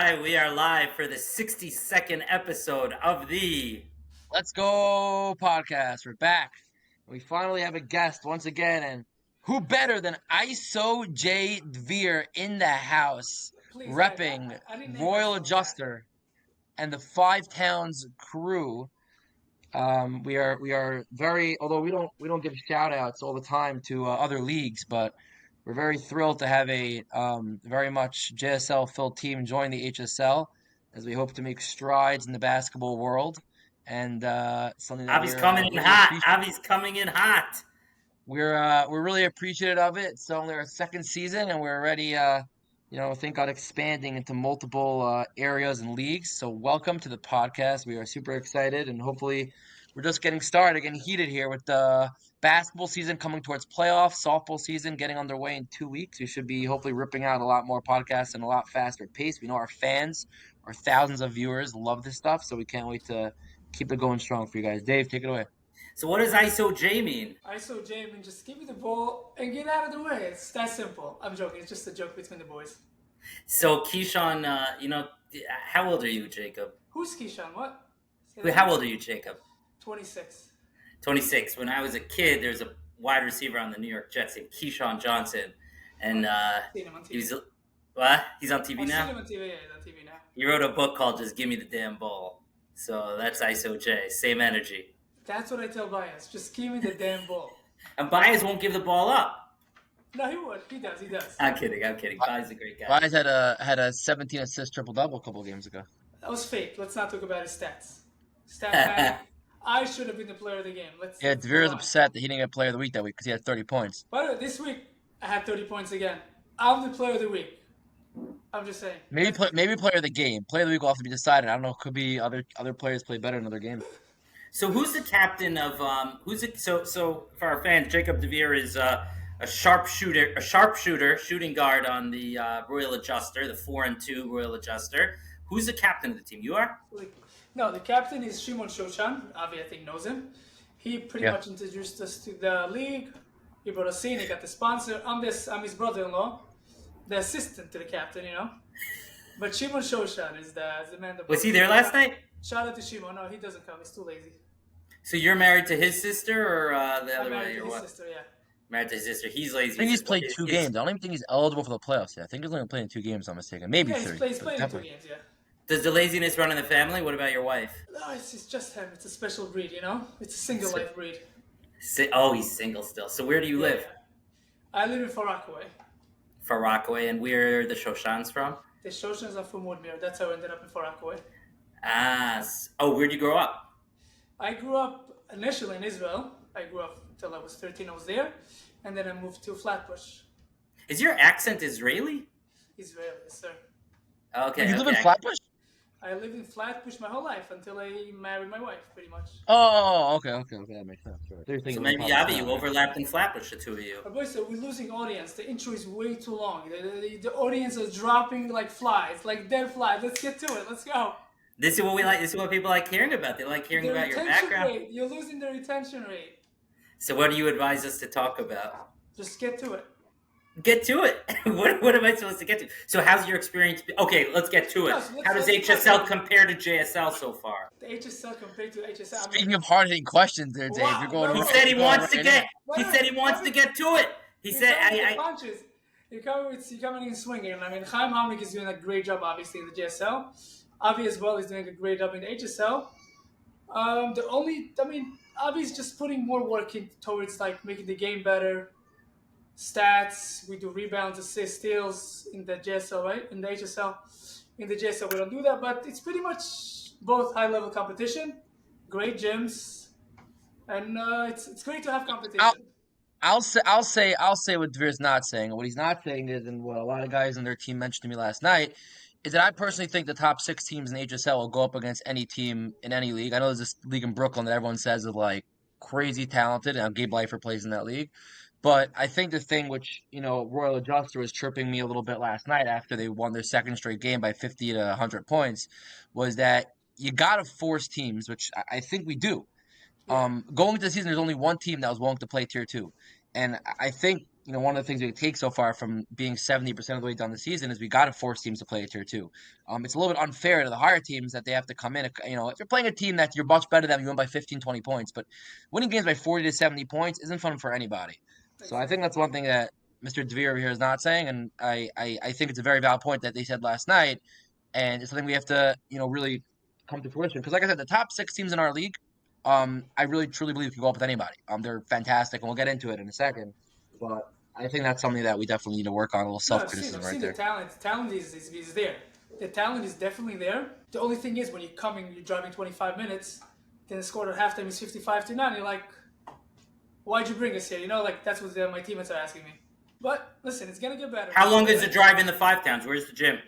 right, we are live for the 62nd episode of the Let's Go podcast. We're back. We finally have a guest once again, and who better than ISO J Dvir in the house, Please, guys, repping I didn't name Royal myself that. Adjuster and the Five Towns crew. We are very, although we don't give shout outs all the time to other leagues, but we're very thrilled to have a very much JSL filled team join the HSL as we hope to make strides in the basketball world, and something that Avi's we're coming in really hot. Avi's coming in hot. we're really appreciative of it. It's only our second season, and we're already think on expanding into multiple areas and leagues. So welcome to the podcast. We are super excited, and hopefully we're just getting started, getting heated here with the basketball season coming towards playoffs, softball season getting underway in 2 weeks. We should be hopefully ripping out a lot more podcasts and a lot faster pace. We know our fans, our thousands of viewers love this stuff, so we can't wait to keep it going strong for you guys. Dave, take it away. So what does ISO J mean? ISO Jamin, just give me the ball and get out of the way. It's that simple. I'm joking. It's just a joke between the boys. So Keyshawn, how old are you, Jacob? Who's Keyshawn? What? How old are you, Jacob? 26. 26. When I was a kid, there was a wide receiver on the New York Jets named Keyshawn Johnson, and Seen him on TV. he was what? He's on TV I've now. seen him on TV. Yeah, he's on TV now. He wrote a book called "Just Give Me the Damn Ball." So that's ISO J. Same energy. That's what I tell Bias. Just give me the damn ball. And Baez won't give the ball up. No, he would. He does. He does. I'm kidding. Baez is a great guy. Rise had a 17 assist triple double a couple of games ago. That was fake. Let's not talk about his stats. Stat I should have been the player of the game. Yeah, Dvir is upset that he didn't get player of the week that week because he had 30 points. By the way, this week I had 30 points again. I'm the player of the week. I'm just saying. Maybe player of the game. Player of the week will have to be decided. I don't know. Could be other players play better in other games. So who's the captain of So for our fans, Jacob Dvir is a sharpshooter, shooting guard on the Royal Adjuster, the 4-2 Royal Adjuster. Who's the captain of the team? You are? No, the captain is Shimon Shoshan. Avi, I think, knows him. He pretty much introduced us to the league. He brought us in. He got the sponsor. I'm his brother-in-law, the assistant to the captain, But Shimon Shoshan is the man that... Was he there last night? Shout out to Shimon. No, he doesn't come. He's too lazy. So you're married to his sister or the other way? I'm married to Or his what? sister, yeah. Married to his sister. He's lazy. I think he's played 2 games. I don't even think he's eligible for the playoffs yet. I think he's only played in 2 games, if I'm mistaken. Maybe Yeah, 3. he's played in 2 games, yeah. Does the laziness run in the family? What about your wife? No, it's just him. It's a special breed, It's a single life breed. Oh, he's single still. So where do you live? I live in Far Rockaway. Far Rockaway, and where are the Shoshans from? The Shoshans are from Woodmere. That's how I ended up in Far Rockaway. Where'd you grow up? I grew up initially in Israel. I grew up until I was 13. I was there. And then I moved to Flatbush. Is your accent Israeli? Israel, yes, sir. Okay. You live in Flatbush? I lived in Flatbush my whole life until I married my wife, pretty much. Oh, okay. That makes sense. Sure. So maybe, Avi, you overlapped in Flatbush, the two of you. But boys, so we're losing audience. The intro is way too long. The audience is dropping like flies, like dead flies. Let's get to it. Let's go. This is what we like. This is what people like hearing about. They like hearing about your background. Rate. You're losing the retention rate. So what do you advise us to talk about? Just get to it. Get to it. What am I supposed to get to? So how's your experience? Okay, let's get to it. How does HSL compare to JSL so far? The HSL compared to HSL. Speaking of hard-hitting questions there, Dave, Wow, you're going... He said he wants to get... He said he wants to get to it. He said... Punches. You're coming in swinging. I mean, Chaim Hamrick is doing a great job, obviously, in the JSL. Avi as well is doing a great job in the HSL. Avi is just putting more work in towards, making the game better. Stats, we do rebounds, assists, steals in the JSL, right? In the HSL. In the JSL, we don't do that, but it's pretty much both high-level competition, great gyms, and it's great to have competition. I'll say what Dvir's not saying. What he's not saying is, and what a lot of guys on their team mentioned to me last night, is that I personally think the top 6 teams in the HSL will go up against any team in any league. I know there's this league in Brooklyn that everyone says is crazy talented, and Gabe Leifer plays in that league. But I think the thing which, Royal Adjuster was tripping me a little bit last night after they won their second straight game by 50 to 100 points was that you got to force teams, which I think we do. Going into the season, there's only one team that was willing to play Tier 2. And I think one of the things we take so far from being 70% of the way down the season is we got to force teams to play a tier two. It's a little bit unfair to the higher teams that they have to come in. If you're playing a team that you're much better than, you win by 15, 20 points, but winning games by 40 to 70 points isn't fun for anybody. So I think that's one thing that Mr. Dvir over here is not saying, and I think it's a very valid point that they said last night, and it's something we have to, really come to fruition. Because like I said, the top 6 teams in our league, I really truly believe can go up with anybody. They're fantastic, and we'll get into it in a second. But I think that's something that we definitely need to work on. A little self-criticism I've seen there. the talent. The talent is there. The talent is definitely there. The only thing is when you're driving 25 minutes, then the score at halftime is 55-9. You're like, why'd you bring us here? That's what my teammates are asking me. But listen, it's gonna get better. How long is the drive in the 5 towns? Where's the gym?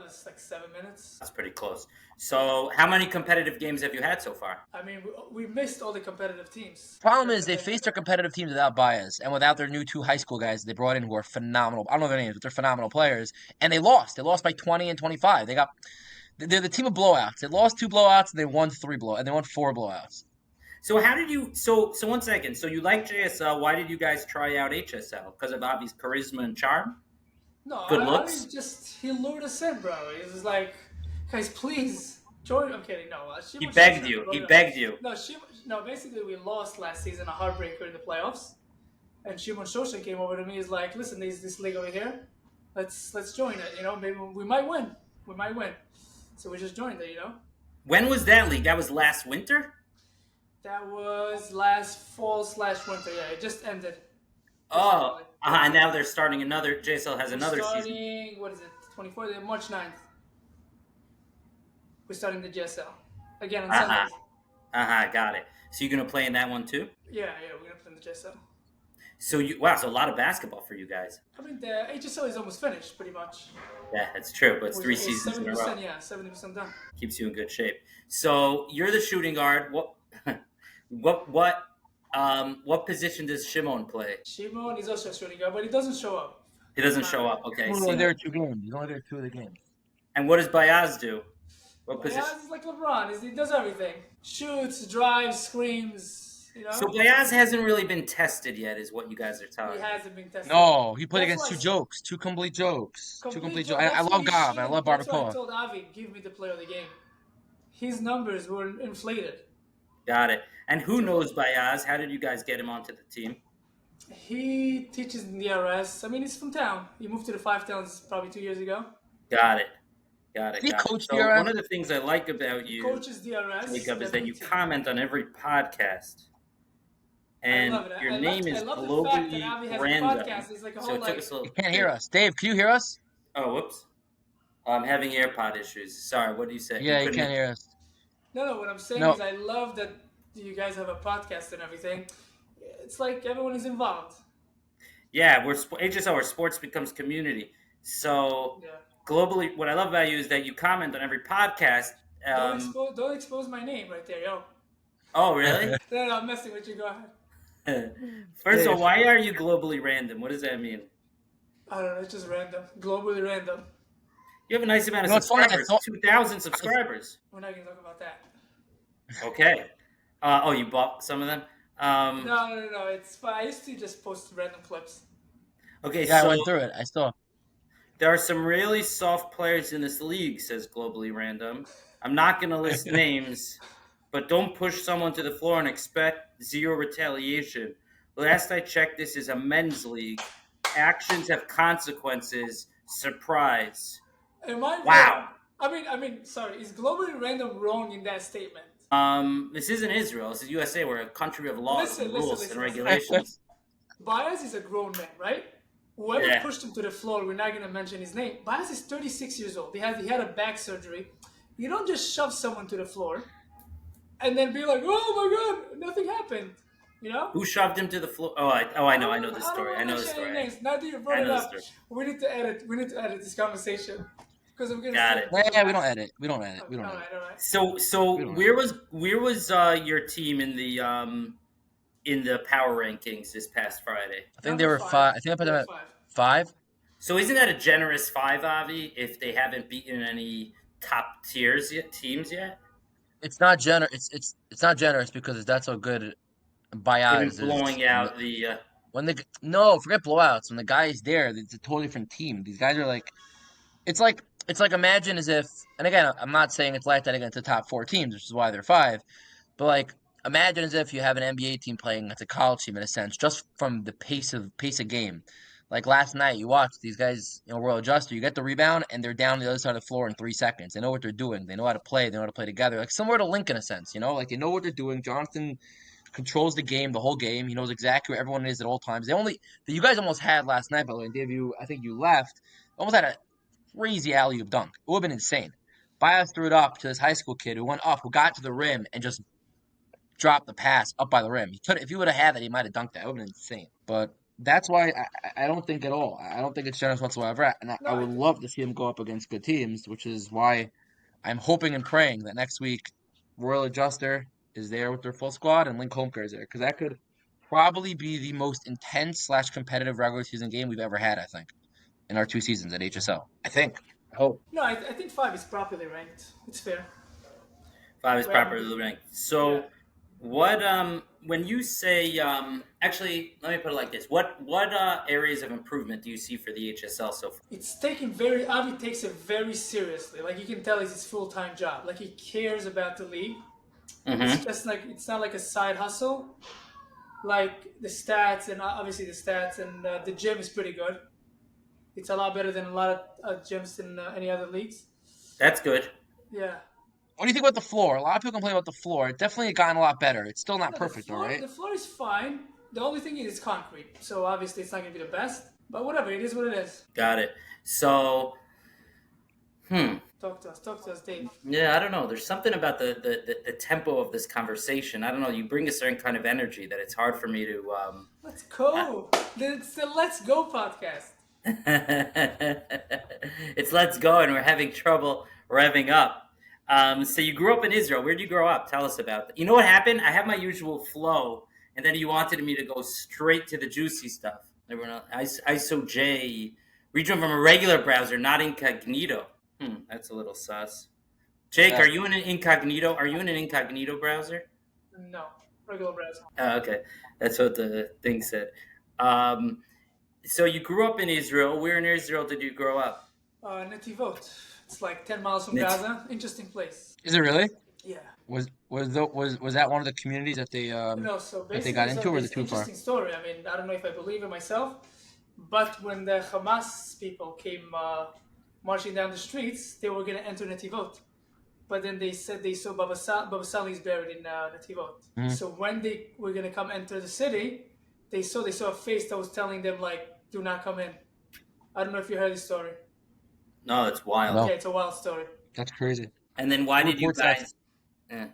It's like 7 minutes. That's pretty close. So, how many competitive games have you had so far? I mean, we missed all the competitive teams. Problem is they faced their competitive teams without bias and without their new 2 high school guys they brought in who are phenomenal. I don't know their names, but they're phenomenal players. And they lost. They lost by 20 and 25. They're the team of blowouts. They lost 2 blowouts and they won 4 blowouts. So how did you? So 1 second. So you like JSL? Why did you guys try out HSL? Because of Avi's charisma and charm? No, Good looks? he lured us in, bro. He was like, guys, please join. I'm kidding. No, He begged you. He begged you. No, basically we lost last season, a heartbreaker in the playoffs, and Shimon Shoshan came over to me. He's like, listen, there's this league over here. Let's join it. Maybe we might win. So we just joined it. When was that league? That was last winter? That was last fall/winter. Yeah, it just ended. Oh, and now they're starting another. JSL has another season. What is it? 24th, March 9th. We're starting the JSL again on Sundays. Got it. So you're gonna play in that one too? Yeah, we're gonna play in the JSL. So so a lot of basketball for you guys. I mean, the HSL is almost finished, pretty much. Yeah, that's true, but it's 3 seasons in a row. Yeah, 70% done. Keeps you in good shape. So you're the shooting guard. What position does Shimon play? Shimon is also a shooting guard, but he doesn't show up. He doesn't show up. Okay. He's only there 2 games. He's only there 2 of the games. And what does Bayaz do? What position? Bayaz is like LeBron. He does everything. Shoots, drives, screams. So Bayaz hasn't really been tested yet, is what you guys are telling me. He hasn't been tested. No, he played against 2 complete jokes. I love Gob. I love Barbacoa. That's why I told Avi, give me the player of the game. His numbers were inflated. Got it. And who knows Bayaz? How did you guys get him onto the team? He teaches in the DRS. I mean, he's from town. He moved to the 5 towns probably 2 years ago. Got it. He coached So DRS? one of the things I like about you, Coaches DRS. Jacob, is that you comment on every podcast. And your name is globally random. So it took us a little. You can't hear us. Dave, can you hear us? Oh, whoops. I'm having AirPod issues. Sorry, what do you say? Yeah, you can't hear us. No, what I'm saying is I love that you guys have a podcast and everything. It's like everyone is involved. Yeah, we're HSL, where sports becomes community. So globally, what I love about you is that you comment on every podcast. Don't expose my name right there, yo. Oh, really? No, I'm messing with you. Go ahead. First of all, why are you globally random? What does that mean? I don't know. It's just random. Globally random. You have a nice amount of subscribers. 2,000 subscribers. We're not going to talk about that. Okay. You bought some of them? No. It's fine. I used to just post random clips. Okay, yeah, I went through it. I saw. There are some really soft players in this league, says Globally Random. I'm not going to list names, but don't push someone to the floor and expect zero retaliation. Last I checked, this is a men's league. Actions have consequences. Surprise. Am I wrong? Wow. I mean, sorry. Is Globally Random wrong in that statement? This isn't Israel. This is USA. We're a country of laws and rules and regulations. Listen. Bias is a grown man, right? Whoever pushed him to the floor, we're not going to mention his name. Bias is 36 years old. He had a back surgery. You don't just shove someone to the floor and then be like, oh my God, nothing happened. You know? Who shoved him to the floor? I know this story. I know the story. Now that you brought it up, we need to edit this conversation. Because I'm gonna Got it. Yeah, we don't edit. All right. So where was your team in the power rankings this past Friday? I think they were 5. I think I put them at 5. So isn't that a generous 5, Avi? If they haven't beaten any top teams yet? It's not generous. It's not generous because that's so good. Bayaz blowing out the. no, forget blowouts. When the guy is there, it's a totally different team. These guys are like it's like imagine as if, and again, I'm not saying it's like that against the top four teams, which is why they're five. But like, imagine as if you have an NBA team playing against a college team in a sense, just from the pace of game. Like last night, you watch these guys, Royal Adjuster. You get the rebound, and they're down the other side of the floor in 3 seconds. They know what they're doing. They know how to play. They know how to play together. Like similar to Link in a sense, like they know what they're doing. Jonathan controls the game, the whole game. He knows exactly where everyone is at all times. You guys almost had last night, by the way. Dave, I think you left. Almost had a crazy alley oop dunk. It would have been insane. Bias threw it up to this high school kid who went up, who got to the rim and just dropped the pass up by the rim. He could, if he would have had that, he might have dunked that. It would have been insane. But that's why I don't think at all. I don't think it's generous whatsoever. And No, I would love to see him go up against good teams, which is why I'm hoping and praying that next week Royal Adjuster is there with their full squad and Link Holmker is there, because that could probably be the most intense slash competitive regular season game we've ever had. I think in our 2 seasons at HSL. I think. I hope. no, I think 5 is properly ranked. It's fair. 5 is Well, properly ranked. So, yeah. what when you say actually, let me put it like this: what areas of improvement do you see for the HSL so far? It's Avi takes it very seriously. Like you can tell it's his full-time job. Like he cares about the league. It's just like, it's not like a side hustle. Like the stats, and obviously the stats, and the gym is pretty good. It's a lot better than a lot of gyms in any other leagues. That's good. Yeah. What do you think about the floor? A lot of people complain about the floor. It definitely gotten a lot better. It's still not No, perfect, though, right? The floor is fine. The only thing is it's concrete, so obviously it's not gonna be the best. But whatever, it is what it is. Got it. So, Talk to us, Dave. yeah, I don't know. There's something about the tempo of this conversation. I don't know. You bring a certain kind of energy that it's hard for me to. Let's go. It's the Let's Go podcast. It's Let's Go, and we're having trouble revving up. So you grew up in Israel. Where did you grow up? Tell us about that. You know what happened? I have my usual flow, and then you wanted me to go straight to the juicy stuff. ISO J, read from a regular browser, not incognito. That's a little sus. Jake, Yeah. are you in an incognito? Are you in an incognito browser? No, regular browser. Okay, that's what the thing said. So you grew up in Israel. Where in Israel did you grow up? Netivot. It's like 10 miles from Net- Gaza. Interesting place. Is it really? Yeah. Was that one of the communities that they No, so that they basically, got into, or was it's it too far? interesting story. I mean, I don't know if I believe it myself, but when the Hamas people came marching down the streets, they were going to enter Netivot. But then they said they saw Baba Sali's buried in Netivot. So when they were going to come enter the city, they saw a face that was telling them, like, do not come in. I don't know if you heard the story. No, it's wild. No. Yeah, it's a wild story. That's crazy. And then why Who did you reports that? guys?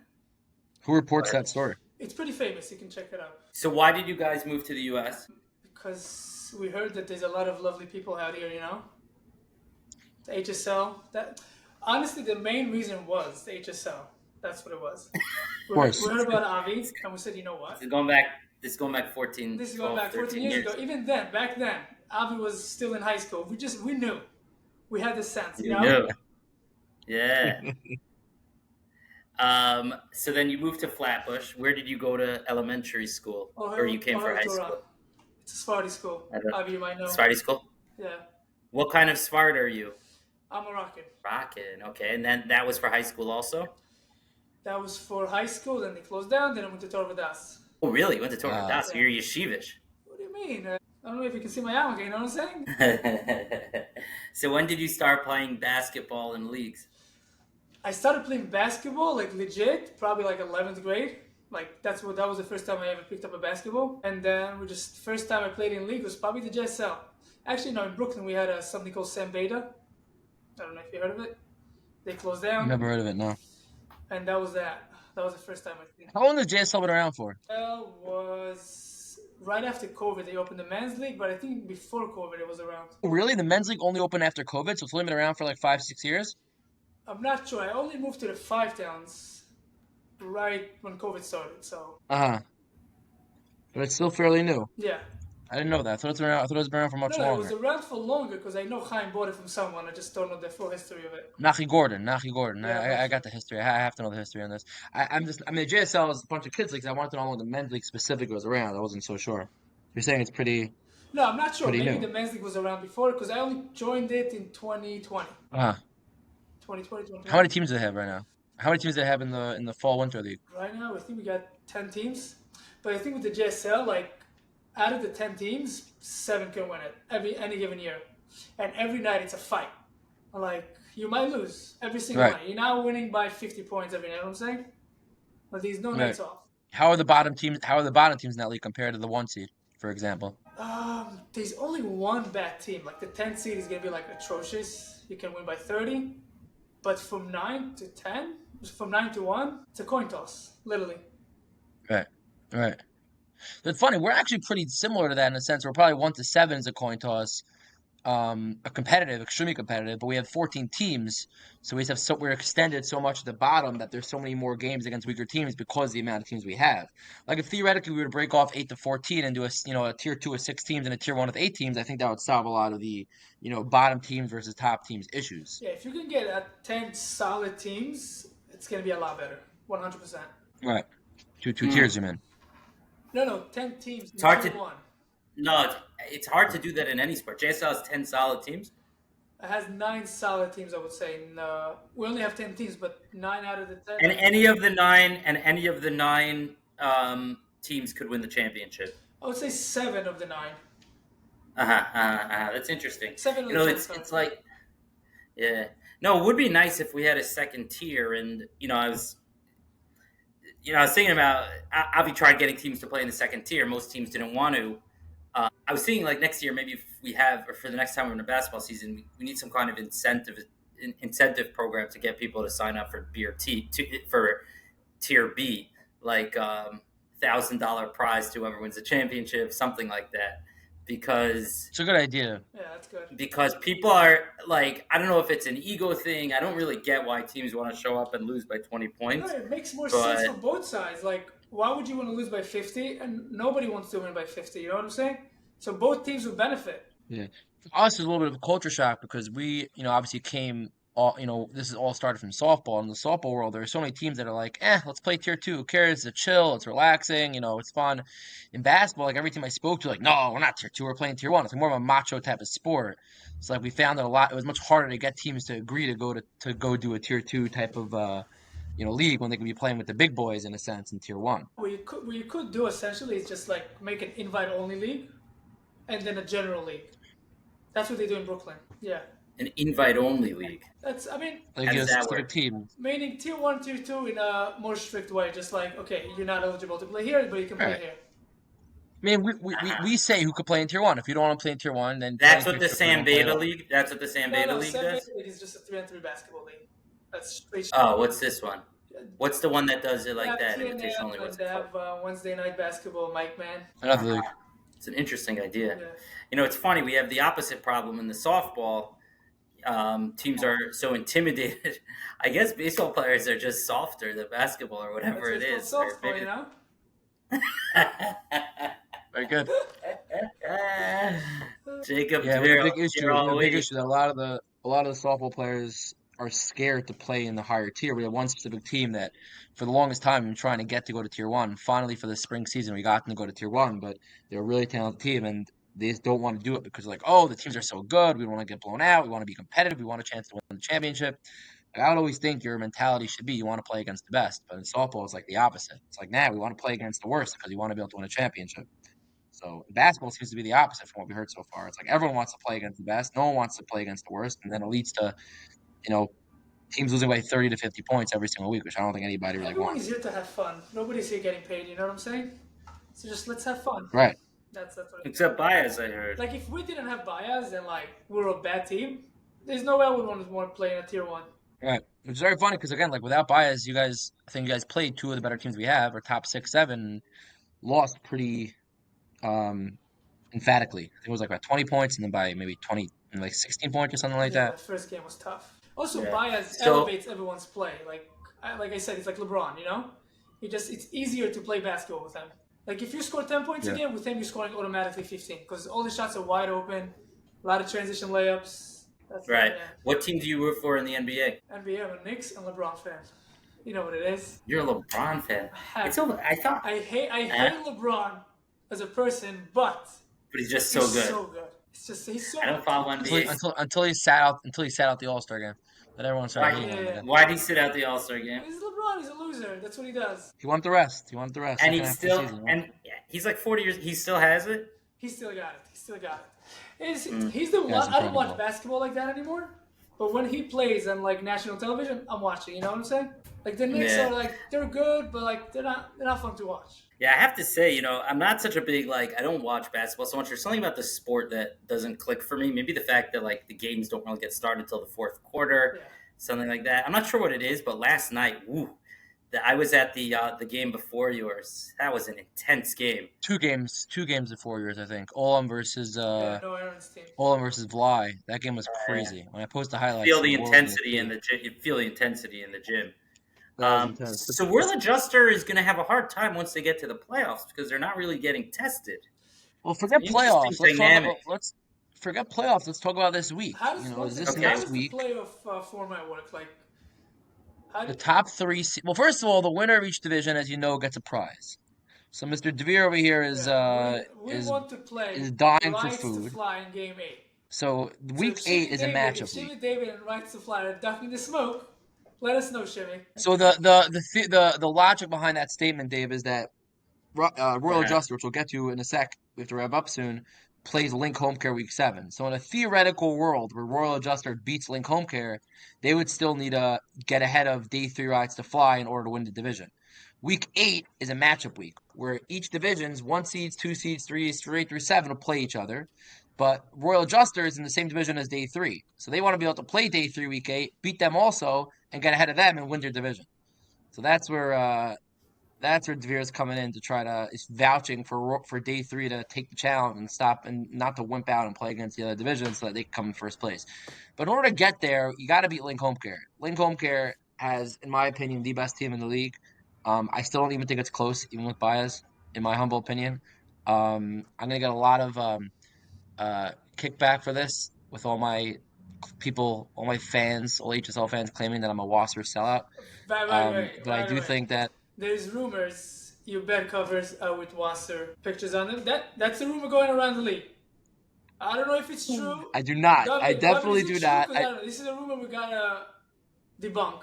Who reports that story? It's pretty famous. You can check it out. So why did you guys move to the U.S.? Because we heard that there's a lot of lovely people out here, The HSL. That honestly, the main reason was the HSL. That's what it was. Of course. We heard about Avi, and we said, you know what? This is going back 14. This is going 12, back 14 13 years ago. Even then, back then, Avi was still in high school. We knew. We had the sense, You know? Yeah. So then you moved to Flatbush. Where did you go to elementary school? Or you came for high school? It's a Sephardi school. Avi, you might know. Sephardi school? Yeah. What kind of Sephardi are you? I'm Moroccan. Moroccan, okay. And then that was for high school also? That was for high school, then they closed down, then I went to Torah Das. Oh, really? You went to Torah Das? Yeah. You're yeshivish. What do you mean? I don't know if you can see my yarmulke, you know what I'm saying? So when did you start playing basketball in leagues? I started playing basketball, like legit, probably like 11th grade. Like that was the first time I ever picked up a basketball. And then first time I played in league was probably the JSL. Actually, no, in Brooklyn we had something called Sam Beta. I don't know if you heard of it. They closed down. Never heard of it, no. And that was that. That was the first time I think. How long has JSL been around for? JSL was right after COVID. They opened the men's league, but I think before COVID it was around. Really? The men's league only opened after COVID, so it's only been around for like 5-6 years? I'm not sure. I only moved to the 5 towns right when COVID started, so. But it's still fairly new. Yeah. I didn't know that. I thought it was been around for much No, longer. it was around for longer because I know Chaim bought it from someone. I just don't know the full history of it. Nachi Gordon. Yeah, I got the history. I have to know the history on this. I mean, JSL is a bunch of kids leagues. I wanted to know how long the men's league specifically was around. I wasn't so sure. You're saying it's pretty No, I'm not sure. Maybe new. the men's league was around before because I only joined it in 2020. Uh, 2020, how 2021. many teams do they have right now? How many teams do they have in the fall winter league? Right now, I think we got 10 teams. But I think with the JSL, like, out of the 10 teams, 7 can win it any given year. And every night it's a fight. Like, you might lose every single Right, night. You're not winning by 50 points every night, you know what I'm saying? But there's no right. nights off. How are the bottom teams? How are the bottom teams in that league compared to the one seed, for example? There's only one bad team. Like, the 10th seed is going to be, like, atrocious. You can win by 30. But from 9 to 10, from 9 to 1, it's a coin toss, literally. Right, right. It's funny. We're actually pretty similar to that in a sense. We're probably 1 to 7 is a coin toss. A competitive, extremely competitive, but we have 14 teams, so we're extended so much at the bottom that there's so many more games against weaker teams because of the amount of teams we have. Like if theoretically we were to break off 8 to 14 and do a tier 2 with 6 teams and a tier 1 with 8 teams, I think that would solve a lot of the bottom teams versus top teams issues. Yeah, if you can get 10 solid teams, it's going to be a lot better. 100%. Right, two Mm. tiers, you mean? No, 10 teams It's in hard tier to 1. no, it's hard to do that in any sport. JSL has 10 solid teams, It has 9 solid teams, I would say. No, we only have 10 teams, but 9 out of the 10. and any of the nine teams could win the championship. I would say 7 of the 9. That's interesting. 7 of You the know, 10, sorry. it's like yeah. No, it would be nice if we had a second tier, and I was thinking about Avi tried getting teams to play in the second tier. Most teams didn't want to. I was thinking like next year, maybe if we have, or for the next time we're in a basketball season, we need some kind of incentive program to get people to sign up for for tier B, like $1,000 prize to whoever wins the championship, something like that, because It's a good idea. Yeah, that's good. people are like, I don't know if it's an ego thing. I don't really get why teams want to show up and lose by 20 No, points, it makes more sense for but both sides. Like, why would you want to lose by 50? And nobody wants to win by 50, you know what I'm saying? So both teams would benefit. Yeah. For us, it's a little bit of a culture shock because obviously this is all started from softball. In the softball world, there are so many teams that are like, let's play tier 2. Who cares? It's chill. It's relaxing. It's fun. In basketball, like every team I spoke to, like, no, we're not tier 2. We're playing tier 1. It's more of a macho type of sport. So like we found that it was much harder to get teams to agree to go do a tier 2 type of league when they can be playing with the big boys in a sense in tier 1. What you could do essentially is just like make an invite only league and then a general league. That's what they do in Brooklyn. Yeah. an invite only league. I mean, Like How you does have that specific work? team. meaning tier 1, tier 2 in a more strict way. Just like, okay, you're not eligible to play here, but you can All play right. here. I mean, we say who could play in tier 1. If you don't want to play in tier 1, then play in That's tier what the 2 if you Sam don't play at Beta all. League. That's what the Sam Beta No, League Seven does. League is just a 3-on-3 basketball league. That's straight. Oh, what's this one? What's the one that does it They like have that? TNL Invitation only. and What's they it called? have Wednesday night basketball, Mike Man. Another league. It's an interesting idea. Yeah. It's funny. We have the opposite problem in the softball. Teams are so intimidated. I guess baseball players are just softer than basketball or whatever it That's is. what Or it's called, you know? Very good. Jacob Yeah, we have a Dvir, big issue. you're We have all a big waiting. issue that a lot of the softball players are scared to play in the higher tier. We have one specific team that, for the longest time, been trying to get to go to tier 1. Finally, for the spring season, we got them to go to tier 1, but they're a really talented team, and they just don't want to do it because, like, oh, the teams are so good. We don't want to get blown out. We want to be competitive. We want a chance to win the championship. Like, I would always think your mentality should be you want to play against the best, but in softball, it's like the opposite. It's like, nah, we want to play against the worst because we want to be able to win a championship. So basketball seems to be the opposite from what we heard so far. It's like everyone wants to play against the best, no one wants to play against the worst, and then it leads to you know teams losing by 30 to 50 points every single week, which I don't think anybody really Everyone is wants. here to have fun. Nobody's here getting paid, you know what I'm saying? So just let's have fun. Right. That's what Except Baez, I heard. Like, if we didn't have Baez and, like, we're a bad team, there's no way I would want to play in a tier 1. Right. Which is very funny because again, like without bias, I think you guys played two of the better teams we have, or top 6, 7, and lost pretty um emphatically. I think it was like about 20 points and then by maybe 20 and like 16 points or something like Yeah, that. that first game was tough. Also, Yeah. Baez So elevates everyone's play. Like I said, it's like LeBron, you know? It's easier to play basketball with him. Like, if you score 10 points a Yeah. game, with him, you're scoring automatically 15 because all the shots are wide open, a lot of transition layups. That's right. Yeah. What team do you root for in the NBA? NBA, I'm a Knicks and LeBron fan. You know what it is. You're a LeBron fan. I It's over. I thought. I hate LeBron as a person, but But he's just he's so good. so good. It's just he's so. I don't follow he's- NBA. Until he sat out the All-Star game. Then everyone started hating on him Yeah. again. Why'd he sit out the All-Star game? He's LeBron. He's a loser. That's what he does. He wanted the rest. He wanted the rest. And Second he's half of the still season. and yeah, he's like 40 years. He still has it. He still got it. He still got it. He's the That's one. I don't watch incredible. basketball like that anymore. But when he plays on like national television, I'm watching. You know what I'm saying? Like the Knicks Yeah. are like they're good, but like they're not fun to watch. Yeah, I have to say, I'm not such a big like. I don't watch basketball so much. There's something about the sport that doesn't click for me. Maybe the fact that like the games don't really get started until the fourth quarter, Yeah. something like that. I'm not sure what it is, but last night, I was at the game before yours. That was an intense game. Two games in 4 years, I think. Olam versus No Aaron's team. Vly. That game was crazy. When I post the highlights, Feel the the world's gonna intensity see. in the gym. You feel the intensity in the gym. That was intense. So Will Adjuster is going to have a hard time once they get to the playoffs because they're not really getting tested. Well, forget Interesting playoffs. dynamic. Let's forget playoffs. Let's talk about this week. How does, Is this Okay. how next does week? the playoff format work? Like, how The do, top three. Well, first of all, the winner of each division, as you know, gets a prize. So Mr. Dvir over here is we want to play is dying for Rights to food. Fly in Game 8. So week So if 8 is a If matchup Shimmy week. David and Rights to Fly are ducking the smoke, let us know, Shimmy. So the logic behind that statement, Dave, is that Royal Okay. Adjuster, which we'll get to in a sec, we have to wrap up soon, plays Link Home Care week 7. So in a theoretical world where Royal Adjuster beats Link Home Care, they would still need to get ahead of day 3 Rights to Fly in order to win the division. Week 8 is a matchup week where each division's 1 seeds, 2 seeds, 3 straight through 7 will play each other. But Royal Adjuster is in the same division as day 3. So they want to be able to play day 3 week 8, beat them also, and get ahead of them and win their division. So that's where Dvir is coming in to try to is vouching for day 3 to take the challenge and stop and not to wimp out and play against the other divisions so that they can come in first place. But in order to get there, you got to beat Link Home Care. Link Home Care has, in my opinion, the best team in the league. I still don't even think it's close, even with bias, in my humble opinion. I'm gonna get a lot of kickback for this with all my people, all my fans, all HSL fans claiming that I'm a Wasser sellout. But I do think that There's rumors you bet covers with Wasser pictures on them. That's a rumor going around the league. I don't know if it's true. I do not. David, I definitely David, is do it true? not. 'Cause I don't know. This is a rumor we gotta debunk.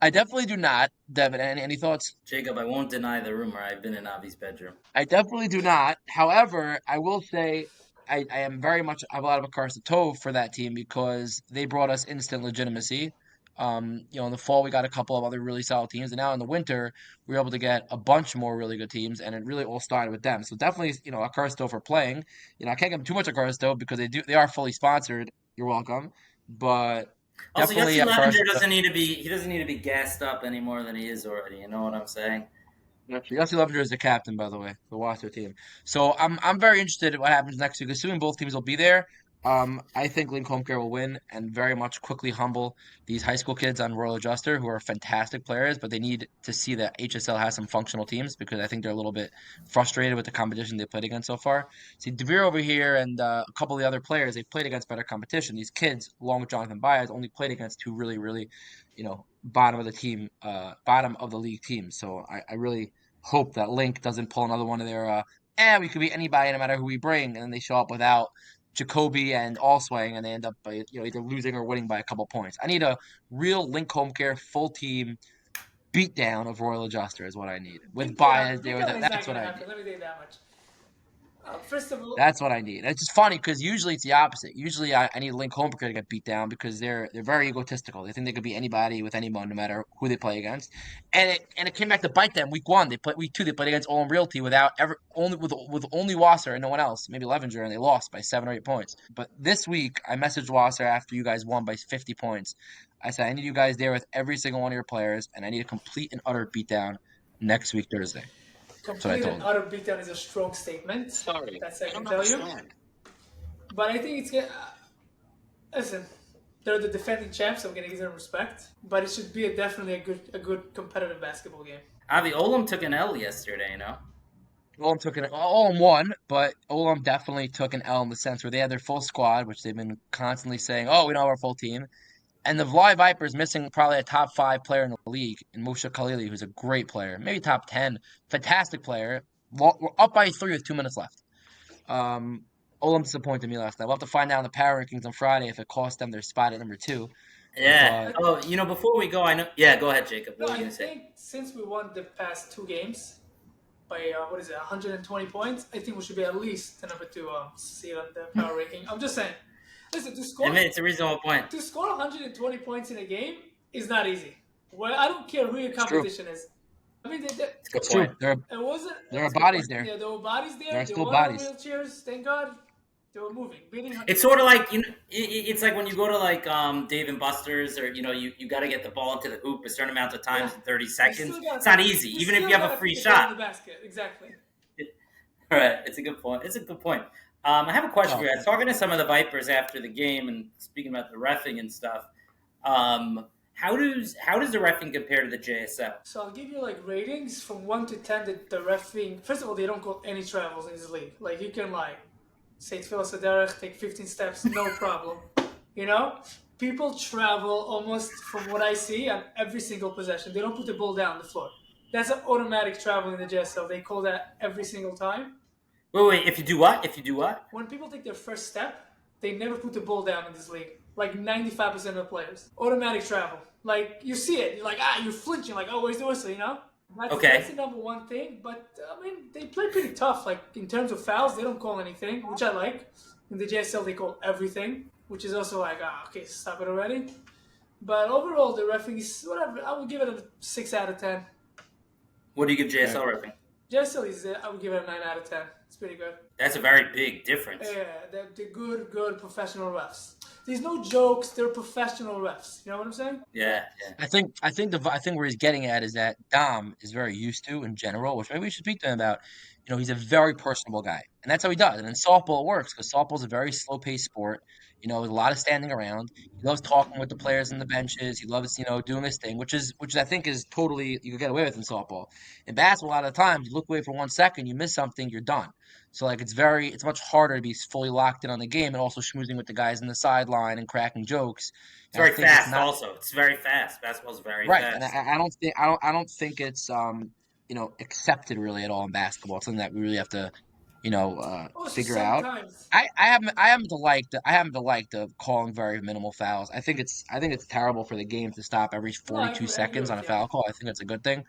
I definitely do not. Devin, any thoughts? Jacob, I won't deny the rumor. I've been in Avi's bedroom. I definitely do not. However, I will say I am very much I have a lot of a Karsa Tov for that team because they brought us instant legitimacy. In the fall we got a couple of other really solid teams, and now in the winter we were able to get a bunch more really good teams, and it really all started with them. So definitely, a Karsa Tov for playing. I can't give them too much of Karsa Tov because they are fully sponsored. You're welcome, but Also, definitely Yossi a Karsa Levinger Tov. he doesn't need to be gassed up any more than he is already. You know what I'm saying? Yossi Levinger is the captain, by the way, the Wasser team. So I'm very interested in what happens next week. Assuming both teams will be there, I think Link Home Care will win and very much quickly humble these high school kids on Royal Adjuster who are fantastic players, but they need to see that HSL has some functional teams because I think they're a little bit frustrated with the competition they played against so far. See, Dvir over here and a couple of the other players, they've played against better competition. These kids, along with Jonathan Baez, only played against two really, really, bottom of the league teams. So I really hope that Link doesn't pull another one of their we could beat anybody no matter who we bring, and then they show up without Jacoby and Allswang, and they end up by either losing or winning by a couple points. I need a real Link Home Care full team beatdown of Royal Adjuster is what I need. With Baez there, that's what I need. Let me tell you that much. First of all, That's what I need. It's just funny because usually it's the opposite. Usually I need Link Home Care to get beat down because they're very egotistical. They think they could beat anybody with anyone, no matter who they play against. And it came back to bite them week 1. Week 2 they played against Olin Realty with only Wasser and no one else, maybe Levenger, and they lost by 7 or 8 points. But this week I messaged Wasser after you guys won by 50 points. I said I need you guys there with every single one of your players, and I need a complete and utter beatdown next week Thursday. complete and utter beatdown is a strong statement. Sorry, That's I can tell you. But I think it's listen. They're the defending champs, so I'm gonna give them respect. But it should be definitely a good competitive basketball game. Avi Olam took an L yesterday. Olam won, but Olam definitely took an L in the sense where they had their full squad, which they've been constantly saying, "Oh, we don't have our full team." And the Vly Vipers missing probably a top 5 player in the league in Moshe Khalili, who's a great player, maybe top 10, fantastic player. We're up by 3 with 2 minutes left. Olam disappointed me last night. We'll have to find out in the power rankings on Friday if it cost them their spot at number 2. Yeah. But Oh, before we go, I know. Yeah, go ahead, Jacob. No, What were you I gonna say? think since we won the past 2 games by 120 points, I think we should be at least the number 2 seed on the power ranking. I'm just saying. Listen, I mean, it's a reasonable point. to score 120 points in a game is not easy. Well, I don't care who your it's true. competition is. I mean, It's a good It's true. point. There it wasn't. are bodies there. Yeah, there were bodies there. There are They still were on bodies. wheelchairs. Thank God, they were moving. Beating. It's sort of like it's like when you go to like Dave and Buster's, or you got to get the ball into the hoop a certain amount of times in 30 seconds. It's not easy, even if you have a free shot. In the basket. Exactly. Right, it's a good point. It's a good point. I have a question for you. I was talking to some of the Vipers after the game, and speaking about the reffing and stuff. How does the reffing compare to the JSL? So I'll give you like ratings from 1 to 10. The reffing. First of all, they don't call any travels in this league. Like you can like say Tfilas Derech, take 15 steps, no problem. You know, people travel almost from what I see on every single possession. They don't put the ball down the floor. That's an automatic travel in the JSL. They call that every single time. Wait. If you do what? If you do what? When people take their first step, they never put the ball down in this league. Like 95% of the players. Automatic travel. Like, you see it. You're like, you're flinching. Like, where's the whistle, you know? That's the number one thing. But, I mean, they play pretty tough. Like, in terms of fouls, they don't call anything, which I like. In the JSL, they call everything, which is also like, okay, stop it already. But overall, the reffing is whatever. I would give it a 6 out of 10. What do you give JSL reffing? JSL is, I would give it a 9 out of 10. It's pretty good. That's a very big difference. Yeah, they're good professional refs. There's no jokes. They're professional refs. You know what I'm saying? Yeah. I think where he's getting at is that Dom is very used to in general, which maybe we should speak to him about. He's a very personable guy, and that's how he does. And in softball, it works because softball is a very slow-paced sport. With a lot of standing around. He loves talking with the players on the benches. He loves, doing his thing, which I think is totally you can get away with in softball. In basketball, a lot of the times you look away for 1 second, you miss something, you're done. So like it's much harder to be fully locked in on the game and also schmoozing with the guys in the sideline and cracking jokes. It's very fast. Also, it's very fast. Basketball's very fast. And I don't think it's accepted really at all in basketball. It's something that we really have to figure out. I happen to like the calling very minimal fouls. I think it's terrible for the game to stop every 42 seconds on a foul call. I think that's a good thing.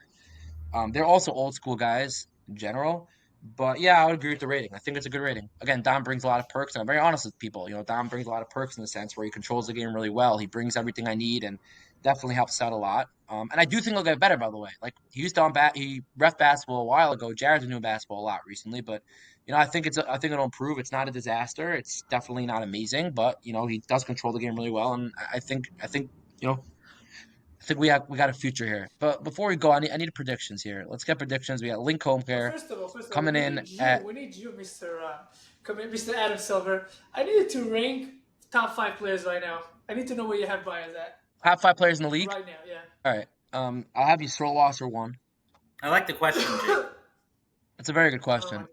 They're also old school guys in general. But yeah, I would agree with the rating. I think it's a good rating. Again, Dom brings a lot of perks, and I'm very honest with people. Dom brings a lot of perks in the sense where he controls the game really well. He brings everything I need and definitely helps out a lot. And I do think he'll get better, by the way. Like he used to he ref basketball a while ago. Jared's been doing basketball a lot recently, but I think it'll improve. It's not a disaster. It's definitely not amazing, but he does control the game really well, and I think we got a future here. But before we go, I need predictions here. Let's get predictions. We got Link Home here First of all, coming in at. We need you, Mr. Adam Silver. I need to rank top 5 players right now. I need to know where you have Bayern at. Top 5 players in the league right now. Yeah. All right. I'll have you Strollwasser 1. I like the question, Jake. It's a very good question.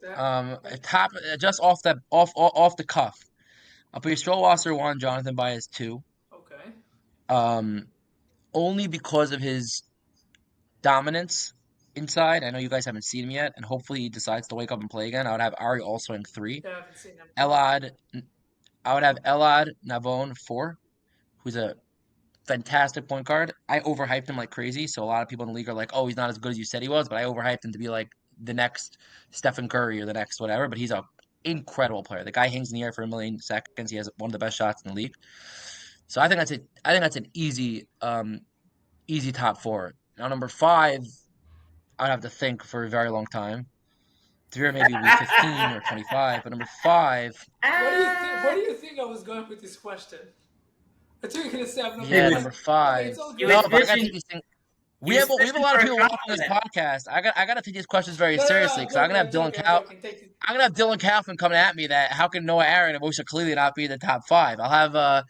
Top just off the cuff. I'll put you Strollwasser 1, Jonathan Baez 2. Okay. Only because of his dominance inside. I know you guys haven't seen him yet, and hopefully he decides to wake up and play again. I would have Ari also in 3. Yeah, I haven't seen him. I would have Elad Navon 4, who's a fantastic point guard. I overhyped him like crazy, so a lot of people in the league are like, oh, he's not as good as you said he was, but I overhyped him to be like the next Stephen Curry or the next whatever, but he's an incredible player. The guy hangs in the air for a million seconds. He has one of the best shots in the league. So I think that's an easy top 4. Now number 5, I'd have to think for a very long time. Dvir maybe week 15 or 25, but number 5. Where do you think I was going with this question? I think you're gonna say I'm number 5. Okay, no, but I gotta take these things. We have a lot of people watching this podcast. I gotta take these questions very seriously because I'm gonna have Dylan Kaufman coming at me that how can Noah Aaron and Moshe Khalili not be in the top 5? I'll have I'll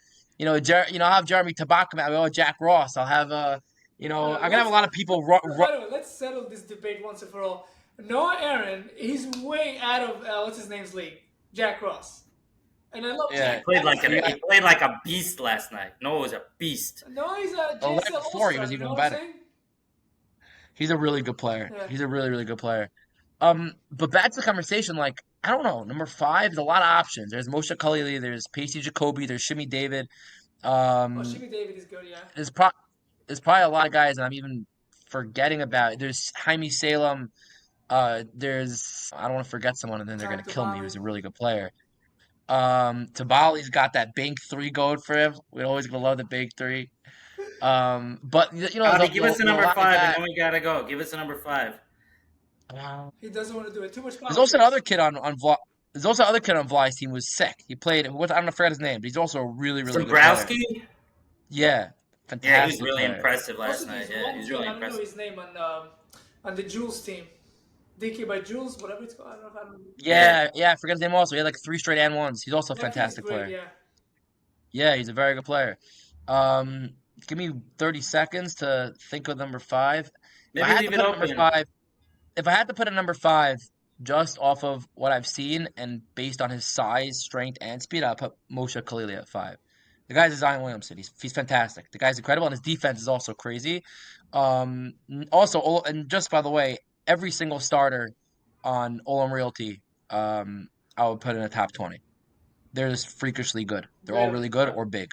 have Jeremy Tabak come at me. Jack Ross. I'll have I'm gonna have a lot of people. By the way, let's settle this debate once and for all. Noah Aaron, he's way out of what's his name's league, Jack Ross. And I love Jack. He played like a beast last night. Noah was a beast. No, he's a JSL night before he was even better. He's a really good player. Yeah. He's a really, really good player. But back to the conversation, like, I don't know, number five, there's a lot of options. There's Moshe Khalili, there's Pacey Jacoby, there's Shimmy David. Oh, Um, Jimmy David is good, yeah. there's pro there's probably a lot of guys that I'm even forgetting about. There's Jaime Salem. There's I don't want to forget someone, and then they're Time gonna to kill me. Bali. Who's a really good player. Tabali's got that bank three going for him. We're always gonna love the bank three. But Avi, give us a there's a number lot of five, and guys. then we gotta go. Give us a number five. He doesn't want to do it. Too much There's also another politics. kid on Vla. There's also another kid on Vla's team who's sick. He played. What I don't know, I forgot his name, but he's also a really, really good player. Dombrowski? Yeah, Yeah, he was fantastic really player. impressive Also, last night. there's Yeah, he one was kid, really I don't know impressive. his name, on the Jules team. DK by Jules, whatever it's called. I don't know. Yeah. Yeah, I forget his name also. He had like three straight and ones. He's also a Yeah, I think he's fantastic great, player. yeah. Yeah, he's a very good player. Um, Give me 30 seconds to think of number five. If I Maybe had to leave it put a number open. five, if I had to put a number five just off of what I've seen and based on his size, strength, and speed, I'll put Moshe Khalili at five. The guy's a Zion Williamson. He's fantastic. The guy's incredible, and his defense is also crazy. And just by the way, every single starter on Olam Realty, I would put in a top 20. They're just freakishly good. They're all Really? really good or big.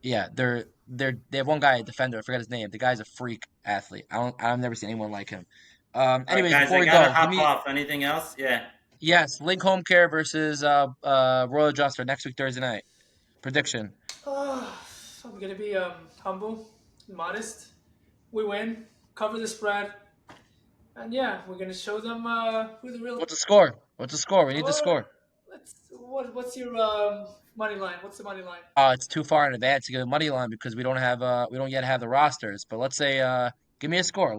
Yeah, they have one guy, a defender. I forget his name. The guy's a freak athlete. I've never seen anyone like him. All right, Anyways, guys, before I we gotta go, give hop me off. Anything else? Yeah. yes, Link Home Care versus Royal Adjuster next week Thursday night. Prediction. Uh, I'm going to be humble, modest. We win, cover the spread, and yeah, we're going to show them who the real. What's the score? What's the score? We need the Or score. what's your money line? What's the money line? It's too far in advance to give a money line because we don't yet have the rosters. But let's say give me a score.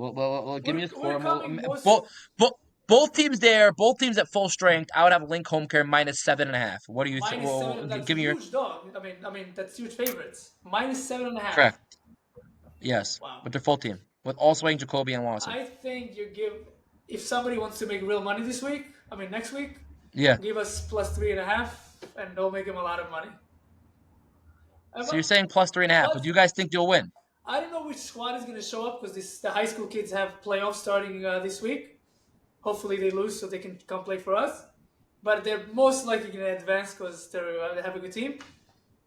Give me a We're score. And coming most. both teams there, both teams at full strength. I would have Link Home Care minus 7.5. What do you think? Minus seven. That's Give me your huge, dog. I mean, that's huge favorites. Minus 7.5. correct. Yes, Wow. with their full team, with also Jacoby and Watson. I think you give if somebody wants to make real money this week. I mean, next week, Yeah. give us plus 3.5, and they'll make him a lot of money. So you're saying plus 3.5, but But do you guys think you'll win? I don't know which squad is going to show up because the high school kids have playoffs starting this week. Hopefully they lose so they can come play for us. But they're most likely going to advance because they have a good team.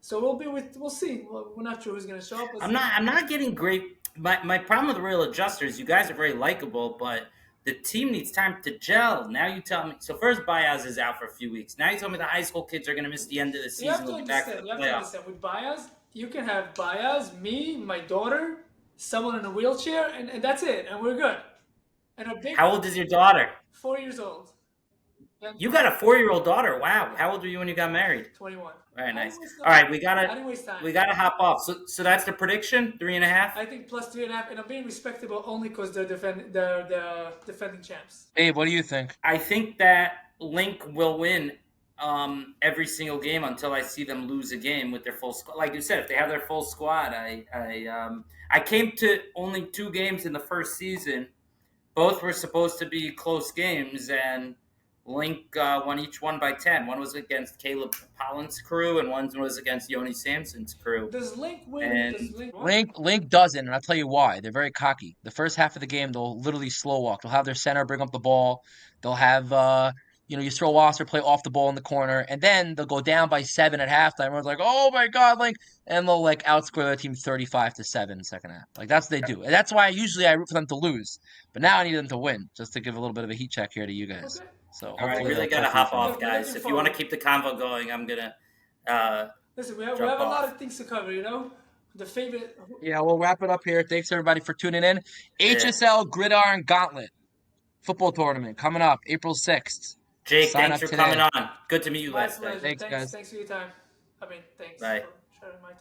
So we'll see. We're not sure who's going to show up. I'm not getting great. My problem with the real adjusters, you guys are very likable, but the team needs time to gel. Now you tell me. So first, Baez is out for a few weeks. Now you tell me the high school kids are going to miss the end of the You have season. to We'll be back for understand. the You have to playoffs. understand. With Baez, you can have Baez, me, my daughter, someone in a wheelchair, and that's it, and we're good. And a big How old is your daughter? 4 years old. And You got a 4-year-old daughter. Wow. How old were you when you got married? 21. Very nice. Anyways, All right, I didn't waste time. we gotta hop off. So that's the prediction. 3.5. I think plus 3.5, and I'm being respectable only because they're the defending champs. Abe, what do you think? I think that Link will win every single game until I see them lose a game with their full squad. Like you said, if they have their full squad, I came to only 2 games in the first season. Both were supposed to be close games, and Link won each one by 10. One was against Caleb Pollin's crew, and one was against Yoni Sampson's crew. Does Link win? And Does Link win? Link doesn't, and I'll tell you why. They're very cocky. The first half of the game, they'll literally slow walk. They'll have their center bring up the ball. They'll have you throw Wasser play off the ball in the corner, and then they'll go down by 7 at halftime. Everyone's like, "Oh my God, Link!" And they'll like outscore their team 35-7 in the second half. Like that's what they do, and that's why I root for them to lose. But now I need them to win, just to give a little bit of a heat check here to you guys. Okay. So all right, I hopefully really they'll gotta come hop through for off, me. guys. If you want to keep the convo going, I'm gonna. Listen, we Jump have a lot off. of things to cover. The favorite. Yeah, we'll wrap it up here. Thanks everybody for tuning in. Yeah. HSL Gridiron Gauntlet football tournament coming up April 6th. Jake, Sign thanks up for today. coming on. Good to meet you My last night. pleasure. Thanks, guys. Thanks for your time. Thanks Bye. for sharing my time.